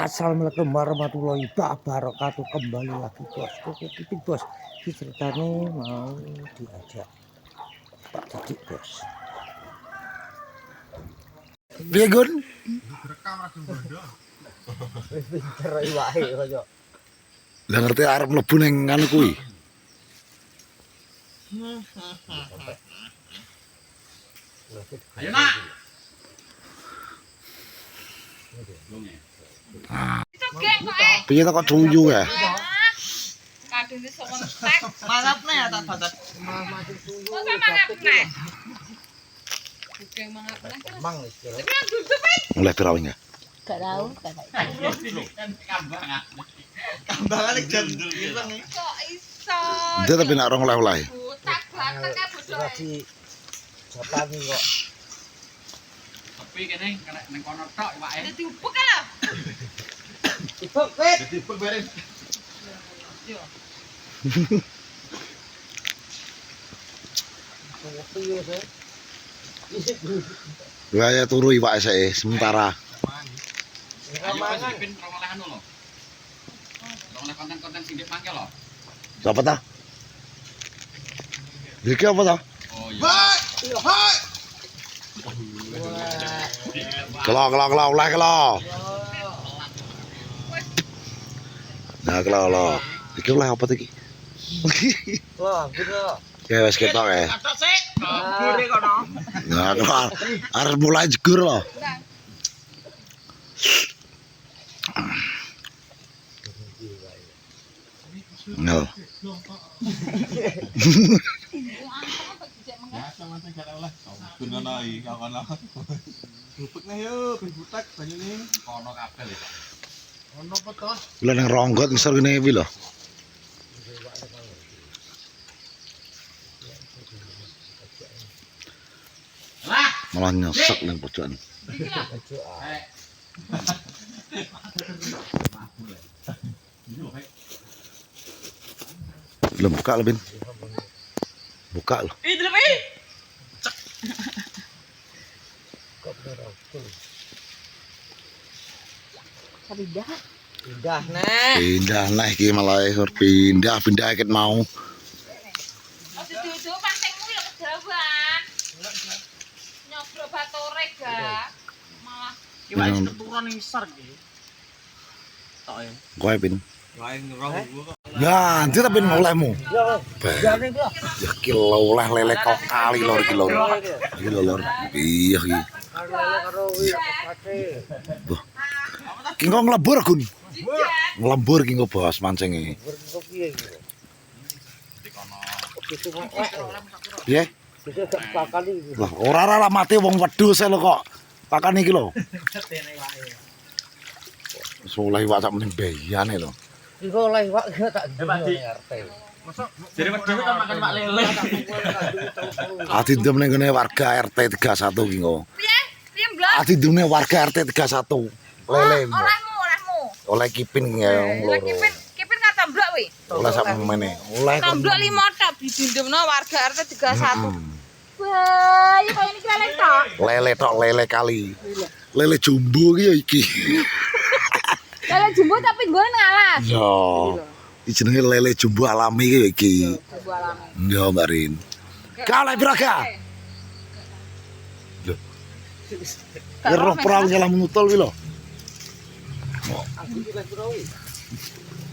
Assalamualaikum warahmatullahi wabarakatuh. Kembali lagi bosku Pipin bos. Ini ceritanya mau diajak Pak Didik bos. Piye Gun? Lah ngerti arep mlebu ning anu kuwi. Ayo nak. Piye to kok duyu ya? Kadune sok entek. Manapne ya tak batas. Masa mangapne? Bukan mangapne. Mang wis. Tapi duduk Mulai pira wingi? Gak tahu, Kambangan jam ilang iki. kok iso. Dia tapi nak rong oleh-oleh. Tak batang ka bodoh. Japan kok. Tapi kene kena ning kono tok iwake. Dadi upek lho. Dadi pek bareng. Yo. Gaya turu iwak sik sementara. Ayo wis pin rolehan lho. Roleh konten-konten sithik mangke lho. Apa ta? Iki apa ta? Oh iya. Hai. Kelok oleh kelok. Nah kelok. Iki oleh apa iki? Wah, gitu. Ya wis ketok ya. Katok sik. Gure kono. Nah kelok. Arep mulai jegur loh. No. Ya sama sing gak oleh. Gunono iki kono. Bupekne yo ben butek banyune. Kono kabel ya. Ono apa to? Lha nang ronggot ngisor kene iki lho. Lah, Malah nyesek nang pojokan. Belum buka lho, Bin. Buka lho. Ih, delep iki. pindah. Pindah, Nek. Pindah nah iki malah pindah ket mau. Aja duduk pancingmu ya kejawan. Nyobro batore ga. Malah iwake keturunan ngisor iki. Tok ya. Kowe, Bin. Wae ngeroh gua kok. Ganti tapi olehmu. Ya, nih, Bro. Ya kilo oleh lele kok kali lor iki lor. Iki lho lor. Iya iki. Karo pate. Ki kok nglebur Gun. Nglebur ki kok bos mancinge. Kok piye iki? Itu kok. Piye? Bisa gak bakal iki. Lah ora mati wong wedhus lho kok. Pakan iki lho. Wis oleh iwak sak meneng bayane lho. Iku oleh wak tak duwe RT. Jadi wedhus kan makan mak lele. Adindem ning ngene warga RT 31 ki kok. piye? Piye mblas? Adindem warga RT 31. Lele. Olehmu. Oleh kipin ya wong Lah loro. kipin katamblok wi. Oleh sak meneh. Oleh kok. Tamblok 5 tok didindemno warga RT 31. Wah, ya kaya niki lele tok. Lele tok lele kali. Lele jumbo ki ya iki. Lele jumbo tapi nggon ngalas. Yo. Iki jenenge lele jumbo alami ki ya iki. Jumbo alami. Yo Mbak Rin. Kalah piraga. Ya roh perang nyalah menutol ki lho. Aku iki lek piro wi?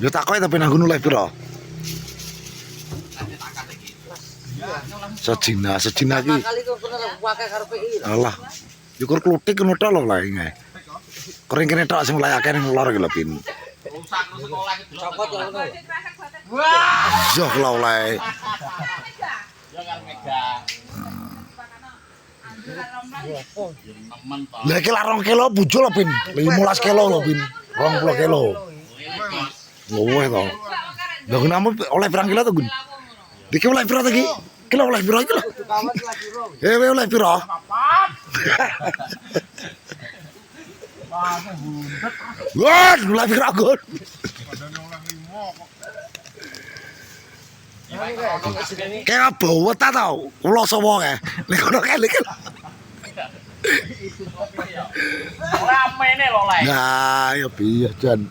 Yo takoke tapi nang ngono lek pira? Sejina ki. Kali kok kena wae karepe iki. Alah. Yo kur klutik ngono tok lho lah iki. Kering kene tok sing mulai akeh ning lor iki lho Bin. Rusak lu sekolah iki delok. Copot ya ngono. Wah. Yo lho oleh. Ya karo megang. Nemen to. Lah iki lah 2 kilo bujul lho Bin. 15 kilo lho Bin. 20 kilo. Luwih to. Lah kenapa oleh pirang kilo to Gun? Iki oleh pira to iki? Kilo oleh pira iki lho? Kawat lek piro? Oleh pira? Wah, oleh pira Gun? Kayak bawa ta tau, ulo sawo kae. Nek ngono kae iki. Rame ne kilo lah. Nah, ya piye Jan.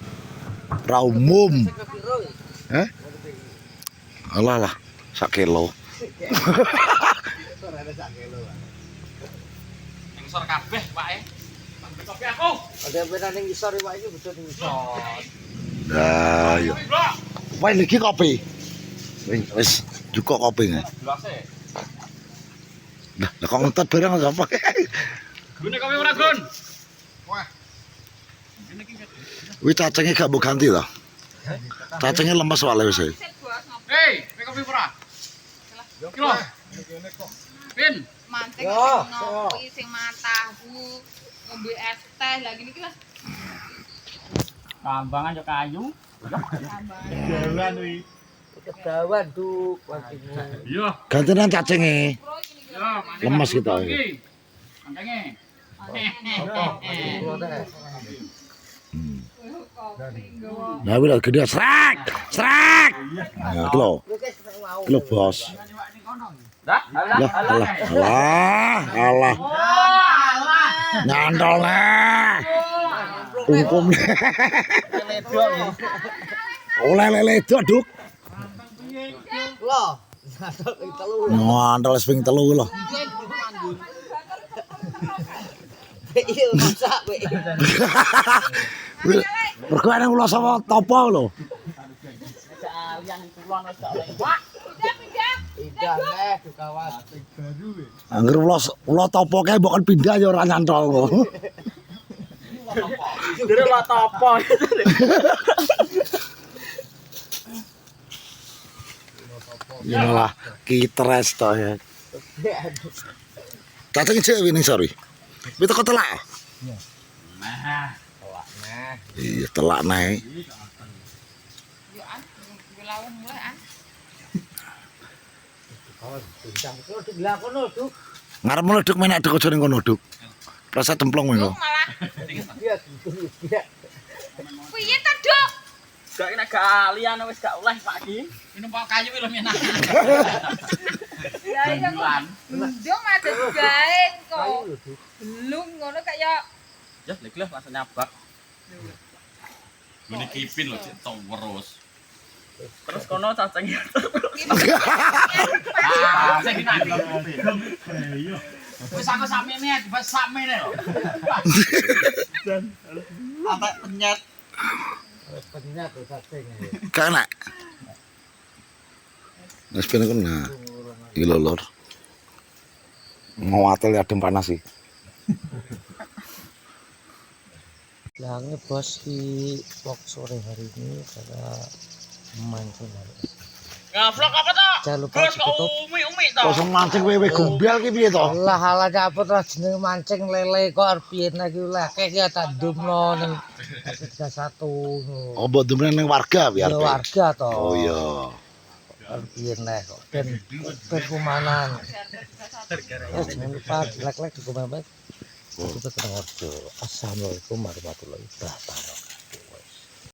Ra umum. Heh? Alah lah, 1 kilo. Ngisor kabeh, Pak e. Ambil kopi aku. Ada benar ning isor Pak iki betul ning isor. Nah, ya. Wae lagi kopi. Wis cukup kopi nggak? Gelasnya. Lah, kok ngentot barang apa? Gune kopi ora, Gun? Wih cacingnya gak mau ganti lah. Cacingnya lemes soalnya wis. Hei, kopi ora? Kilo. Pin. Mancing Yo, sing ngopi sing matahu, ngombe es teh lah gini ki Mas. Kambangan yo kayu. Tambah. Kedawan Duk, wajibu. Iya. Gantian cacingnya. Yo, Lemes kita. Mancingnya. Nah, wih gede srek. Nah, kilo. Kilo bos. Dah, Alah. Nyantol nih. Ungkum nih. Oleh itu aduk. Loh, satu ning telu. Nyantol ping 3 loh. Iya, masak we. Mergo ana kula sama topo lho. Pindah neh kawan. Angger kula topo kae mbok kan pindah ya ora nyantol kok. Dere lah topo. Ya malah kitres to ya. Cacing cek winning sorry. Wis teko telak. Nah, Iya telak naik. Yo an, gelawung mulai an. Kawan, pindah. Kok dibilang kono, Duk. Ngarep mleduk menak dek aja ning kono duk. Rasa templong Yo ngono. malah. Iya, gitu. Iya. Piye ta, Duk? gak kena kalian wis gak oleh Pak Ki. Minum pok kayu lho menak. Ya iya kok. Ndung ada gawe kok. Belum ngono kaya Ya, lek langsung nyabak. Ini kipin lho, cek terus. Terus kono cacing. Ah, sing enak iki. Iya. Wis aku sakmene, dibas sakmene lho. Apa penyet. Penyat tuh cacing. Gak enak. Wis ben kena. Iki lho lur. Ngawatel adem panas sih. Bilangnya bos di vlog sore hari ini pada mancing hari. Ngavlog apa toh? Jangan lupa Terus kok ditutup. umi toh. Kosong mancing wewe gombel ki piye to? Allah ala dapet lah jeneng mancing lele kok arep piye lagi lah kayak tak dumno ning 31. Oh, mbok demen ning warga biar. Ya warga to. Oh iya. Arep piye nek kok ben kumanan. Ya jangan lupa like di komen. Kita tenang. Assalamualaikum warahmatullahi wabarakatuh.